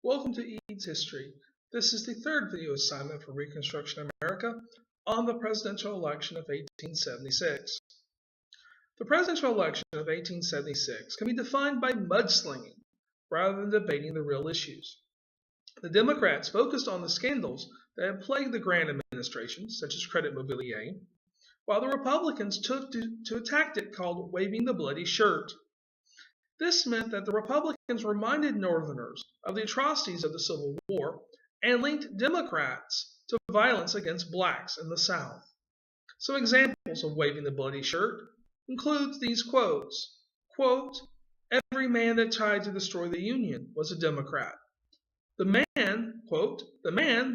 Welcome to EADS History. This is the third video assignment for Reconstruction America on the presidential election of 1876. The presidential election of 1876 can be defined by mudslinging rather than debating the real issues. The Democrats focused on the scandals that had plagued the Grant administration, such as Credit Mobilier, while the Republicans took to a tactic called waving the bloody shirt. This meant that the Republicans reminded Northerners of the atrocities of the Civil War and linked Democrats to violence against blacks in the South. Some examples of waving the bloody shirt includes these quotes. Quote, "Every man that tried to destroy the Union was a Democrat. The man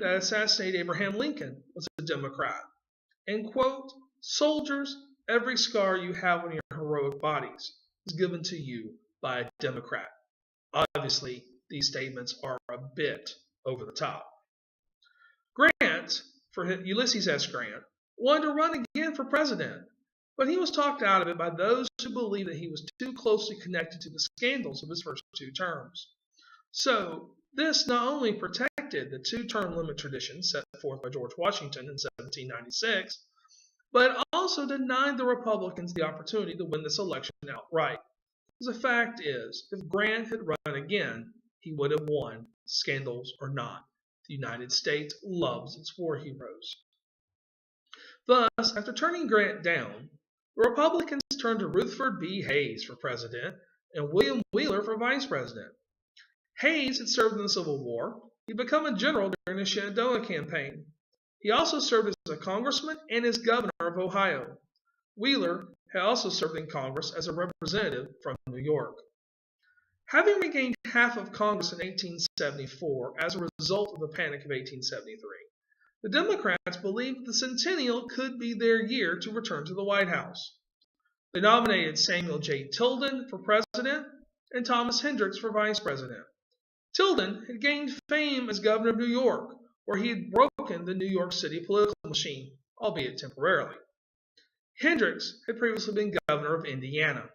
that assassinated Abraham Lincoln was a Democrat. And quote, soldiers, every scar you have on your heroic bodies is given to you by a Democrat." Obviously, these statements are a bit over the top. Grant, for Ulysses S. Grant, wanted to run again for president, but he was talked out of it by those who believed that he was too closely connected to the scandals of his first two terms. So, this not only protected the two-term limit tradition set forth by George Washington in 1796, but it also denied the Republicans the opportunity to win this election outright. The fact is, if Grant had run again, he would have won, scandals or not. The United States loves its war heroes. Thus, after turning Grant down, the Republicans turned to Rutherford B. Hayes for president and William Wheeler for vice president. Hayes had served in the Civil War. He'd become a general during the Shenandoah campaign. He also served as a congressman and as governor of Ohio. Wheeler had also served in Congress as a representative from New York. Having regained half of Congress in 1874 as a result of the Panic of 1873, the Democrats believed the centennial could be their year to return to the White House. They nominated Samuel J. Tilden for president and Thomas Hendricks for vice president. Tilden had gained fame as governor of New York, where he had broken the New York City political machine, albeit temporarily. Hendricks had previously been governor of Indiana.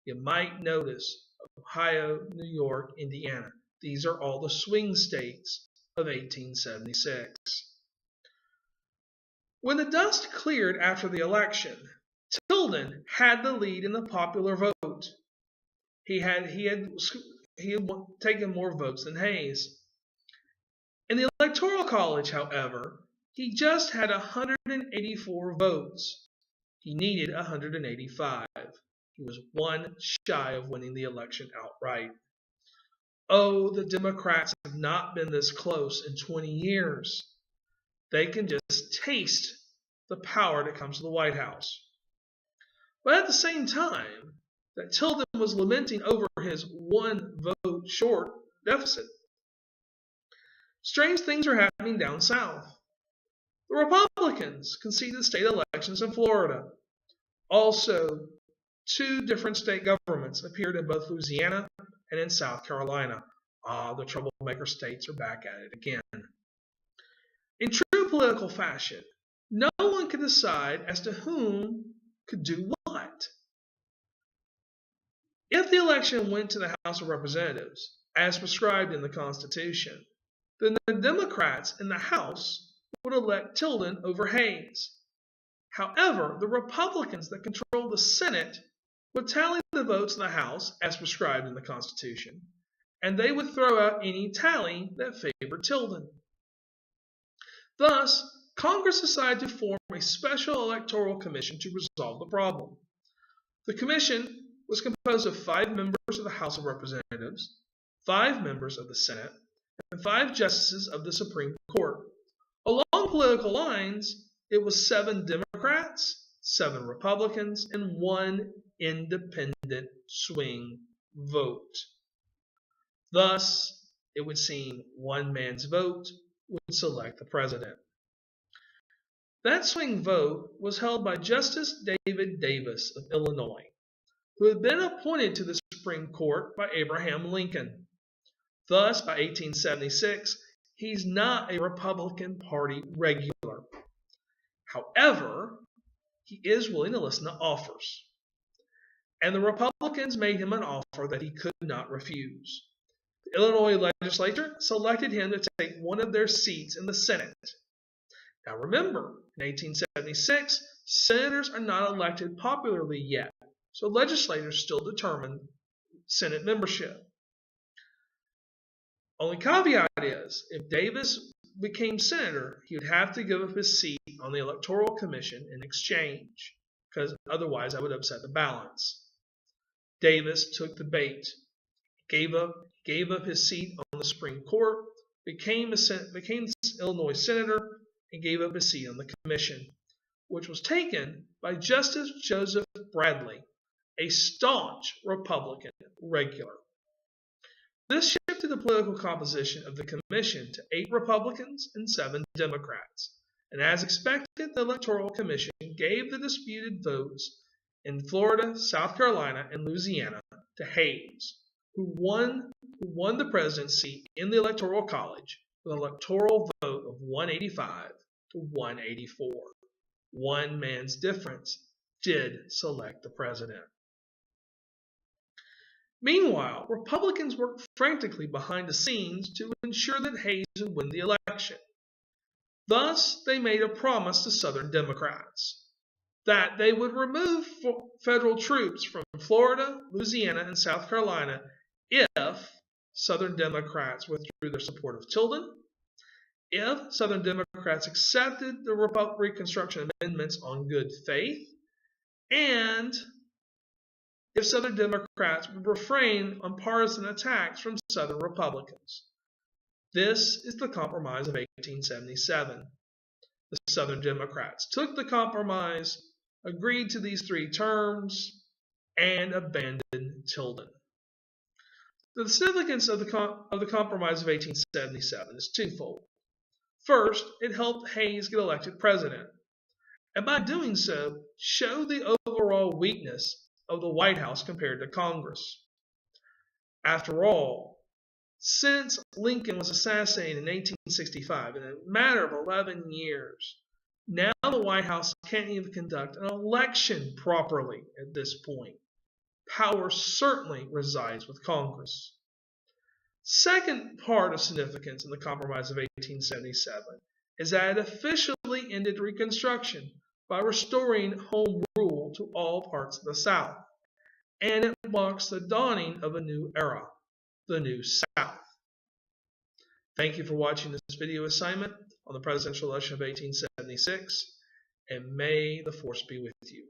You might notice Ohio, New York, Indiana. These are all the swing states of 1876. When the dust cleared after the election, Tilden had the lead in the popular vote. He had taken more votes than Hayes. In the Electoral College, however, he just had 184 votes. He needed 185. He was one shy of winning the election outright. Oh, the Democrats have not been this close in 20 years. They can just taste the power that comes to the White House. But at the same time that Tilden was lamenting over his one vote short deficit, strange things are happening down south. The Republicans conceded state elections in Florida. Also, two different state governments appeared in both Louisiana and in South Carolina. The troublemaker states are back at it again. In true political fashion, no one could decide as to whom could do what. If the election went to the House of Representatives, as prescribed in the Constitution, then the Democrats in the House would elect Tilden over Hayes. However, the Republicans that controlled the Senate would tally the votes in the House as prescribed in the Constitution, and they would throw out any tally that favored Tilden. Thus, Congress decided to form a special electoral commission to resolve the problem. The commission was composed of 5 members of the House of Representatives, 5 members of the Senate, and 5 justices of the Supreme Court. Along political lines, it was 7 Democrats, 7 Republicans, and 1 independent swing vote. Thus, it would seem one man's vote would select the president. That swing vote was held by Justice David Davis of Illinois, who had been appointed to the Supreme Court by Abraham Lincoln. Thus, by 1876, he's not a Republican Party regular. However, he is willing to listen to offers. And the Republicans made him an offer that he could not refuse. The Illinois legislature selected him to take one of their seats in the Senate. Now remember, in 1876, senators are not elected popularly yet, so legislators still determine Senate membership. Only caveat is, if Davis became senator, he would have to give up his seat on the Electoral Commission in exchange, because otherwise that would upset the balance. Davis took the bait, gave up his seat on the Supreme Court, became Illinois senator, and gave up his seat on the commission, which was taken by Justice Joseph Bradley, a staunch Republican regular. This shifted the political composition of the commission to 8 Republicans and 7 Democrats, and as expected, the Electoral Commission gave the disputed votes in Florida, South Carolina, and Louisiana to Hayes, who won the presidency in the Electoral College with an electoral vote of 185 to 184. One man's difference did select the president. Meanwhile, Republicans worked frantically behind the scenes to ensure that Hayes would win the election. Thus, they made a promise to Southern Democrats that they would remove federal troops from Florida, Louisiana, and South Carolina if Southern Democrats withdrew their support of Tilden, if Southern Democrats accepted the Reconstruction Amendments on good faith, and if Southern Democrats would refrain on partisan attacks from Southern Republicans. This is the Compromise of 1877. The Southern Democrats took the compromise, agreed to these 3 terms, and abandoned Tilden. The significance of the Compromise of 1877 is twofold. First, it helped Hayes get elected president, and by doing so, show the overall weakness of the White House compared to Congress. After all, since Lincoln was assassinated in 1865, in a matter of 11 years, now the White House can't even conduct an election properly at this point. Power certainly resides with Congress. Second part of significance in the Compromise of 1877 is that it officially ended Reconstruction by restoring home rule to all parts of the South, and it marks the dawning of a new era, the New South. Thank you for watching this video assignment on the presidential election of 1876, and may the force be with you.